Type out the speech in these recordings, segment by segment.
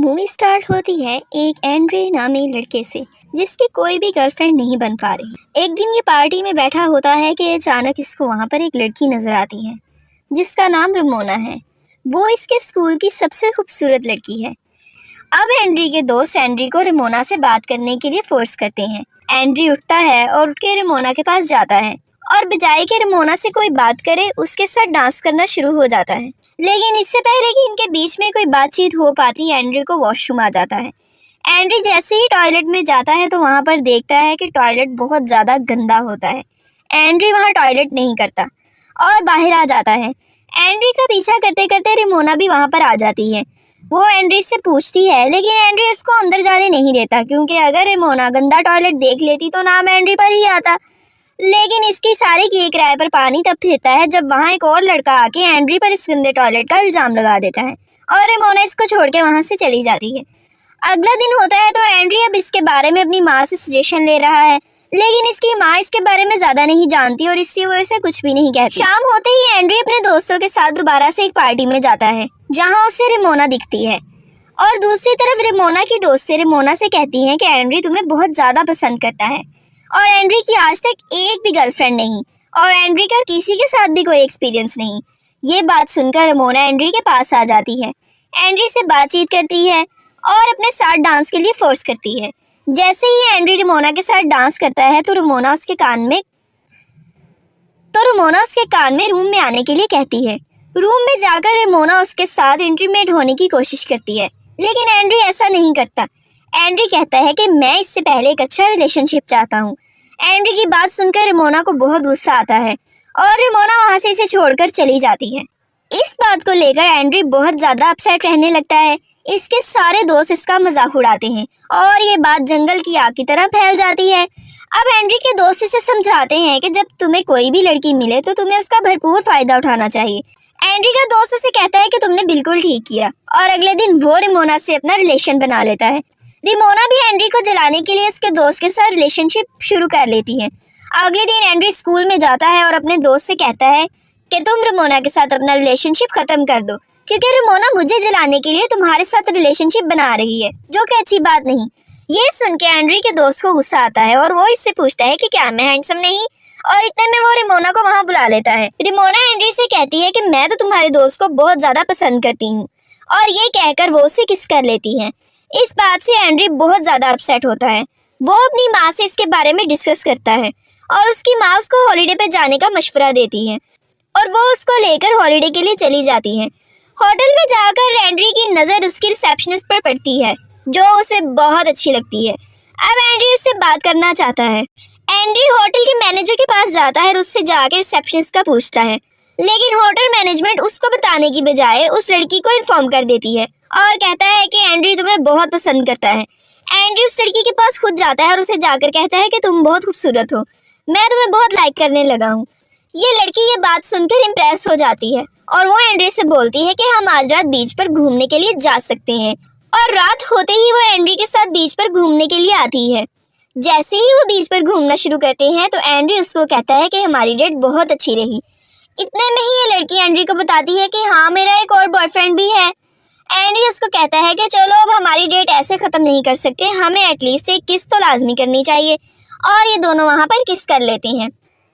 Movie start होती है एक एंड्रे नामी लड़के से जिसकी कोई भी गर्लफ्रेंड नहीं बन पा रही। एक दिन ये पार्टी में बैठा होता है कि अचानक इसको वहाँ पर एक लड़की नजर आती है जिसका नाम रमोना है। वो इसके स्कूल की सबसे खूबसूरत लड़की है। अब एंड्री के दोस्त एंड्री को रमोना से बात करने के लिए फोर्स करते हैं। एंड्री उठता है और उठ के रमोना के पास जाता है और बजाय के रमोना से कोई बात करे उसके साथ डांस करना शुरू हो जाता है। लेकिन इससे पहले कि इनके बीच में कोई बातचीत हो पाती, एंड्री को वॉशरूम आ जाता है। एंड्री जैसे ही टॉयलेट में जाता है तो वहाँ पर देखता है कि टॉयलेट बहुत ज़्यादा गंदा होता है। एंड्री वहाँ टॉयलेट नहीं करता और बाहर आ जाता है। एंड्री का पीछा करते करते रमोना भी वहाँ पर आ जाती है। वो एंड्री से पूछती है लेकिन एंड्री उसको अंदर जाने नहीं देता, क्योंकि अगर रमोना गंदा टॉयलेट देख लेती तो नाम एंड्री पर ही आता। लेकिन इसकी सारी किए किराए पर पानी तब फिरता है जब वहाँ एक और लड़का आके एंड्री पर इस गंदे टॉयलेट का इल्ज़ाम लगा देता है और रमोना इसको छोड़ के वहाँ से चली जाती है। अगला दिन होता है तो एंड्री अब इसके बारे में अपनी माँ से सजेशन ले रहा है, लेकिन इसकी माँ इसके बारे में ज़्यादा नहीं जानती और इसकी वजह से कुछ भी नहीं कहती। शाम होते ही एंड्री अपने दोस्तों के साथ दोबारा से एक पार्टी में जाता है जहाँ उसे रमोना दिखती है और दूसरी तरफ रमोना की दोस्त से रमोना से कहती है कि एंड्री तुम्हें बहुत ज़्यादा पसंद करता है और एंड्री की आज तक एक भी गर्लफ्रेंड नहीं और एंड्री का किसी के साथ भी कोई एक्सपीरियंस नहीं। ये बात सुनकर रमोना एंड्री के पास आ जाती है, एंड्री से बातचीत करती है और अपने साथ डांस के लिए फोर्स करती है। जैसे ही एंड्री रमोना के साथ डांस करता है तो रमोना उसके कान में रूम में आने के लिए कहती है। रूम में जाकर रमोना उसके साथ इंटीमेट होने की कोशिश करती है, लेकिन एंड्री ऐसा नहीं करता। एंड्री कहता है कि मैं इससे पहले एक अच्छा रिलेशनशिप चाहता हूँ। एंड्री की बात सुनकर रमोना को बहुत गुस्सा आता है और रमोना वहाँ से इसे छोड़कर चली जाती है। इस बात को लेकर एंड्री बहुत ज़्यादा अपसेट रहने लगता है। इसके सारे दोस्त इसका मजाक उड़ाते हैं और ये बात जंगल की आग की तरह फैल जाती है। अब एंड्री के दोस्त इसे समझाते हैं कि जब तुम्हें कोई भी लड़की मिले तो तुम्हें उसका भरपूर फ़ायदा उठाना चाहिए। एंड्री का दोस्त उसे कहता है कि तुमने बिल्कुल ठीक किया और अगले दिन वो रमोना से अपना रिलेशन बना लेता है। रमोना भी एंड्री को जलाने के लिए उसके दोस्त के साथ रिलेशनशिप शुरू कर लेती है। अगले दिन एंड्री स्कूल में जाता है और अपने दोस्त से कहता है कि तुम रमोना के साथ अपना रिलेशनशिप ख़त्म कर दो, क्योंकि रमोना मुझे जलाने के लिए तुम्हारे साथ रिलेशनशिप बना रही है, जो कि अच्छी बात नहीं। ये सुन के एंड्री के दोस्त को गुस्सा आता है और वो इससे पूछता है कि क्या मैं हैंडसम नहीं, और इतने में वो रमोना को वहाँ बुला लेता है। रमोना एंड्री से कहती है कि मैं तो तुम्हारे दोस्त को बहुत ज़्यादा पसंद करती हूँ, और ये कहकर वो उसे किस कर लेती है। इस बात से एंड्री बहुत ज़्यादा अपसेट होता है। वो अपनी माँ से इसके बारे में डिस्कस करता है और उसकी माँ उसको हॉलीडे पे जाने का मशवरा देती है और वो उसको लेकर हॉलीडे के लिए चली जाती है। होटल में जाकर एंड्री की नज़र उसकी रिसेप्शनिस्ट पर पड़ती है, जो उसे बहुत अच्छी लगती है। अब एंड्री उससे बात करना चाहता है। एंड्री होटल के मैनेजर के पास जाता है और उससे जाकर रिसेप्शनिस्ट का पूछता है, लेकिन होटल मैनेजमेंट उसको बताने की बजाय उस लड़की को इन्फॉर्म कर देती है और कहता है कि एंड्री तुम्हें बहुत पसंद करता है। एंड्री उस लड़की के पास खुद जाता है और उसे जाकर कहता है कि तुम बहुत खूबसूरत हो, मैं तुम्हें बहुत लाइक करने लगा हूँ। ये लड़की ये बात सुनकर इम्प्रेस हो जाती है और वो एंड्री से बोलती है कि हम आज रात बीच पर घूमने के लिए जा सकते हैं, और रात होते ही वो एंड्री के साथ बीच पर घूमने के लिए आती है। जैसे ही वो बीच पर घूमना शुरू करते हैं तो एंड्री उसको कहता है कि हमारी डेट बहुत अच्छी रही। इतने में ही ये लड़की एंड्री को बताती है कि हाँ, मेरा एक और बॉयफ्रेंड भी है। एंड्री उसको कहता है कि चलो अब हमारी डेट ऐसे ख़त्म नहीं कर सकते, हमें एटलीस्ट एक किस तो लाजमी करनी चाहिए, और ये दोनों वहाँ पर किस कर लेते हैं।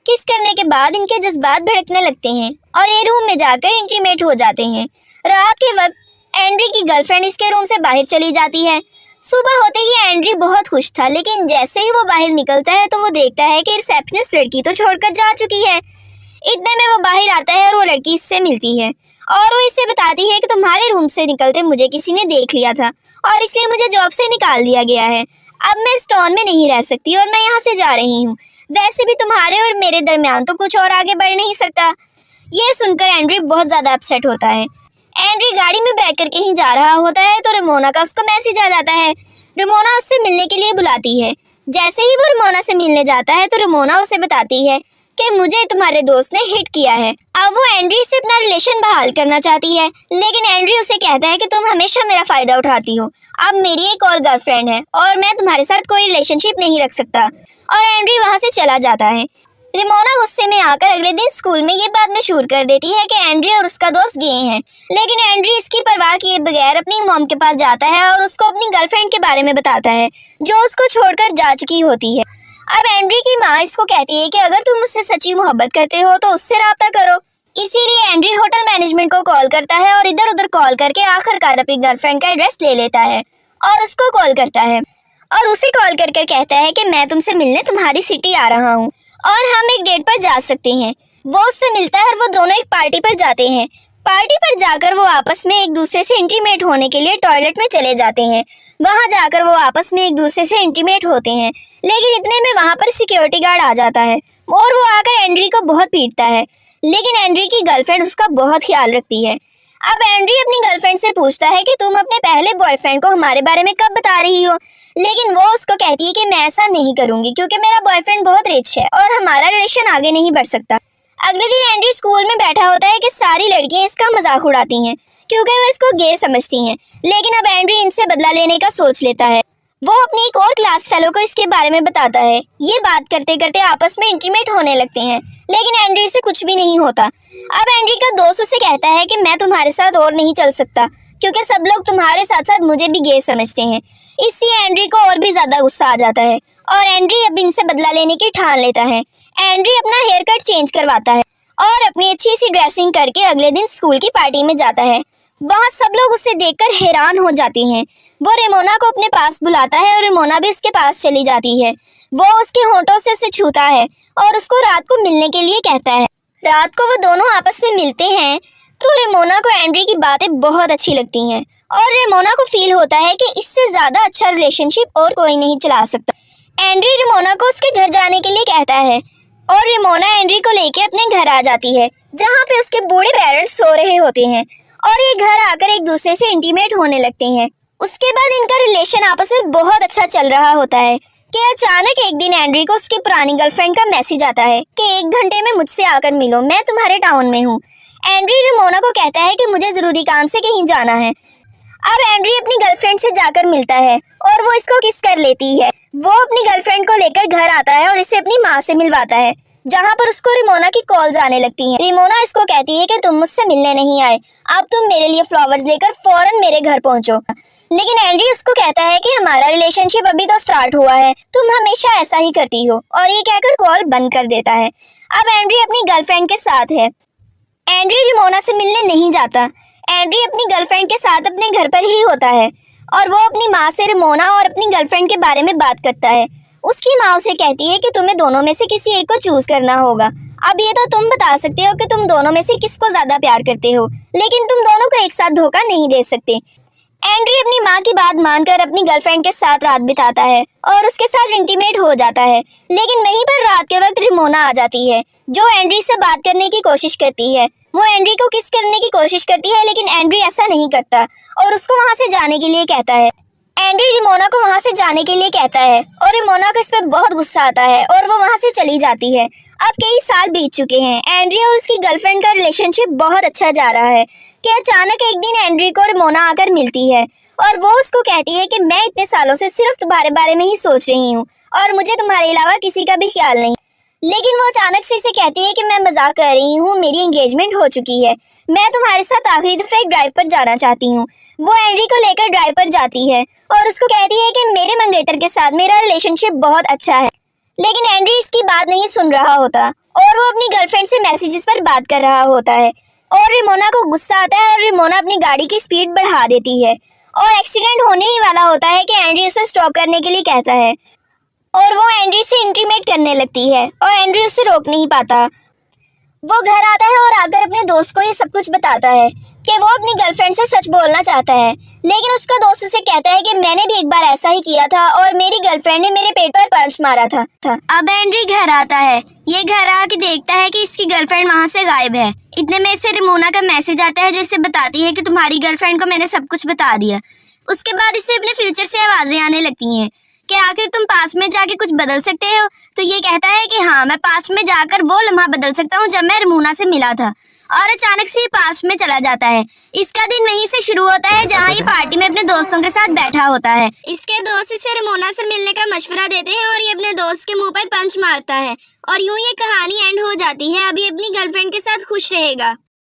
किस करने के बाद इनके जज्बात भड़कने लगते हैं और ये रूम में जाकर इंटीमेट हो जाते हैं। रात के वक्त एंड्री की गर्लफ्रेंड इसके रूम से बाहर चली जाती है। सुबह होते ही एंड्री बहुत खुश था, लेकिन जैसे ही वो बाहर निकलता है तो वो देखता है कि रिसेप्शनिस्ट लड़की तो छोड़कर जा चुकी है। इतने में वो बाहर आता है और वो लड़की इससे मिलती है और वो इससे बताती है कि तुम्हारे रूम से निकलते मुझे किसी ने देख लिया था और इसलिए मुझे जॉब से निकाल दिया गया है। अब मैं इस टाउन में नहीं रह सकती और मैं यहाँ से जा रही हूँ। वैसे भी तुम्हारे और मेरे दरमियान तो कुछ और आगे बढ़ नहीं सकता। ये सुनकर एंड्री बहुत ज़्यादा अपसेट होता है। एंड्री गाड़ी में बैठ कर कहीं जा रहा होता है तो रमोना का उसको मैसेज आ जाता है। रमोना उससे मिलने के लिए बुलाती है। जैसे ही वो रमोना से मिलने जाता है तो रमोना उसे बताती है कि मुझे तुम्हारे दोस्त ने हिट किया है। अब वो एंड्री से अपना रिलेशन बहाल करना चाहती है, लेकिन एंड्री उसे कहता है कि तुम हमेशा मेरा फ़ायदा उठाती हो। अब मेरी एक और गर्लफ्रेंड है और मैं तुम्हारे साथ कोई रिलेशनशिप नहीं रख सकता, और एंड्री वहाँ से चला जाता है। रिमोना गुस्से में आकर अगले दिन स्कूल में ये बात मशहूर कर देती है कि एंड्री और उसका दोस्त गे हैं। लेकिन एंड्री इसकी परवाह किए बगैर अपनी मॉम के पास जाता है और उसको अपनी गर्लफ्रेंड के बारे में बताता है जो उसको छोड़कर जा चुकी होती है। अब एंड्री की माँ इसको कहती है कि अगर तुम मुझसे सच्ची मोहब्बत करते हो तो उससे राब्ता करो। इसीलिए एंड्री होटल मैनेजमेंट को कॉल करता है और इधर उधर कॉल करके आखिरकार अपनी गर्लफ्रेंड का एड्रेस ले लेता है और उसको कॉल करता है और उसे कॉल करके कहता है कि मैं तुमसे मिलने तुम्हारी सिटी आ रहा हूँ और हम एक डेट पर जा सकते हैं। वो उससे मिलता है और वो दोनों एक पार्टी पर जाते हैं। पार्टी पर जाकर वो आपस में एक दूसरे से इंटीमेट होने के लिए टॉयलेट में चले जाते हैं। वहां जाकर वो आपस में एक दूसरे से इंटीमेट होते हैं, लेकिन इतने में वहां पर सिक्योरिटी गार्ड आ जाता है और वो आकर एंड्री को बहुत पीटता है। लेकिन एंड्री की गर्लफ्रेंड उसका बहुत ख्याल रखती है। अब एंड्री अपनी गर्लफ्रेंड से पूछता है कि तुम अपने पहले बॉयफ्रेंड को हमारे बारे में कब बता रही हो, लेकिन वो उसको कहती है कि मैं ऐसा नहीं करूंगी क्योंकि मेरा बॉयफ्रेंड बहुत रिच है और हमारा रिलेशन आगे नहीं बढ़ सकता। अगले दिन एंड्री स्कूल में बैठा होता है कि सारी लड़कियां इसका मजाक उड़ाती हैं क्योंकि वो इसको गे समझती हैं। लेकिन अब एंड्री इनसे बदला लेने का सोच लेता है। वो अपनी एक और क्लास फेलो को इसके बारे में बताता है। ये बात करते करते आपस में इंटीमेट होने लगते हैं, लेकिन एंड्री से कुछ भी नहीं होता। अब एंड्री का दोस्त उसे कहता है कि मैं तुम्हारे साथ और नहीं चल सकता क्योंकि सब लोग तुम्हारे साथ साथ मुझे भी गे समझते हैं। इससे एंड्री को और भी ज्यादा गुस्सा आ जाता है और एंड्री अब इनसे बदला लेने की ठान लेता है। एंड्री अपना हेयर कट चेंज करवाता है और अपनी अच्छी सी ड्रेसिंग करके अगले दिन स्कूल की पार्टी में जाता है। वहाँ सब लोग उसे देखकर हैरान हो जाते हैं। वो रेमोना को अपने पास बुलाता है और रेमोना भी उसके पास चली जाती है। वो उसके होंठों से उसे छूता है और उसको रात को मिलने के लिए कहता है। रात को वो दोनों आपस में मिलते हैं तो रेमोना को एंड्री की बातें बहुत अच्छी लगती हैं और रेमोना को फील होता है कि इससे ज्यादा अच्छा रिलेशनशिप और कोई नहीं चला सकता। एंड्री रेमोना को उसके घर जाने के लिए कहता है और रेमोना एंड्री को लेके अपने घर आ जाती है जहाँ पे उसके बूढ़े पेरेंट्स सो रहे होते हैं और ये घर आकर एक दूसरे से इंटीमेट होने लगते हैं। उसके बाद इनका रिलेशन आपस में बहुत अच्छा चल रहा होता है कि अचानक एक दिन एंड्री को उसकी पुरानी गर्लफ्रेंड का मैसेज आता है कि 1 घंटे में मुझसे आकर मिलो, मैं तुम्हारे टाउन में हूँ। एंड्री रेमोना को कहता है कि मुझे जरूरी काम से कहीं जाना है। अब एंड्री अपनी गर्लफ्रेंड से जाकर मिलता है और वो इसको किस कर लेती है। वो अपनी गर्लफ्रेंड को लेकर घर आता है और इसे अपनी माँ से मिलवाता है जहाँ पर उसको रेमोना की कॉल्स आने लगती हैं। रेमोना इसको कहती है कि तुम मुझसे मिलने नहीं आए, अब तुम मेरे लिए फ्लावर्स लेकर फौरन मेरे घर पहुँचो। लेकिन एंड्री उसको कहता है कि हमारा रिलेशनशिप अभी तो स्टार्ट हुआ है, तुम हमेशा ऐसा ही करती हो, और ये कहकर कॉल बंद कर देता है। अब एंड्री अपनी गर्लफ्रेंड के साथ है। एंड्री रेमोना से मिलने नहीं जाता। एंड्री अपनी गर्लफ्रेंड के साथ अपने घर पर ही होता है और वो अपनी माँ से रेमोना और अपनी गर्लफ्रेंड के बारे में बात करता है। उसकी माँ उसे कहती है कि तुम्हें दोनों में से किसी एक को चूज करना होगा। अब ये तो तुम बता सकते हो कि तुम दोनों में से किसको ज्यादा प्यार करते हो, लेकिन तुम दोनों को एक साथ धोखा नहीं दे सकते। एंड्री अपनी माँ की बात मानकर अपनी गर्लफ्रेंड के साथ रात बिताता है और उसके साथ इंटीमेट हो जाता है। लेकिन वहीं पर रात के वक्त रेमोना आ जाती है जो एंड्री से बात करने की कोशिश करती है। वो एंड्री को किस करने की कोशिश करती है, लेकिन एंड्री ऐसा नहीं करता और उसको वहाँ से जाने के लिए कहता है। एंड्री रेमोना को वहाँ से जाने के लिए कहता है और रेमोना को इस पर बहुत गुस्सा आता है और वो वहाँ से चली जाती है। अब कई साल बीत चुके हैं। एंड्री और उसकी गर्लफ्रेंड का रिलेशनशिप बहुत अच्छा जा रहा है कि अचानक एक दिन एंड्री को रेमोना आकर मिलती है और वो उसको कहती है कि मैं इतने सालों से सिर्फ तुम्हारे बारे में ही सोच रही हूँ और मुझे तुम्हारे अलावा किसी का भी ख्याल नहीं। लेकिन वो अचानक से इसे कहती है कि मैं मजाक कर रही हूँ, मेरी एंगेजमेंट हो चुकी है, मैं तुम्हारे साथ आखिरी दफा एक ड्राइव पर जाना चाहती हूँ। वो एंड्री को लेकर ड्राइव पर जाती है और उसको कहती है कि मेरे मंगेतर के साथ मेरा रिलेशनशिप बहुत अच्छा है। लेकिन एंड्री इसकी बात नहीं सुन रहा होता और वो अपनी गर्लफ्रेंड से मैसेजेस पर बात कर रहा होता है और रेमोना को गुस्सा आता है और रेमोना अपनी गाड़ी की स्पीड बढ़ा देती है और एक्सीडेंट होने ही वाला होता है कि एंड्री उसे स्टॉप करने के लिए कहता है और वो एंड्री से इंटीमेट करने लगती है और एंड्री उसे रोक नहीं पाता। वो घर आता है और आकर अपने दोस्त को ये सब कुछ बताता है कि वो अपनी गर्लफ्रेंड से सच बोलना चाहता है, लेकिन उसका दोस्त उसे कहता है कि मैंने भी एक बार ऐसा ही किया था और मेरी गर्लफ्रेंड ने मेरे पेट पर पंच मारा था। अब एंड्री घर आता है। ये घर आके देखता है कि इसकी गर्लफ्रेंड वहाँ से गायब है। इतने में इसे रेमोना का मैसेज आता है जिससे बताती है कि तुम्हारी गर्लफ्रेंड को मैंने सब कुछ बता दिया। उसके बाद इसे अपने फ्यूचर से आवाजें आने लगती हैं कि आखिर तुम पास्ट में जाके कुछ बदल सकते हो। तो ये कहता है कि हाँ, मैं पास्ट में जाकर वो लम्हा बदल सकता हूँ जब मैं रेमोना से मिला था और अचानक से ये पास्ट में चला जाता है। इसका दिन वहीं से शुरू होता है जहाँ ये पार्टी में अपने दोस्तों के साथ बैठा होता है। इसके दोस्त इसे रेमोना से मिलने का मशवरा देते हैं और ये अपने दोस्त के मुंह पर पंच मारता है और यूं ये कहानी एंड हो जाती है। अब ये अपनी गर्लफ्रेंड के साथ खुश रहेगा।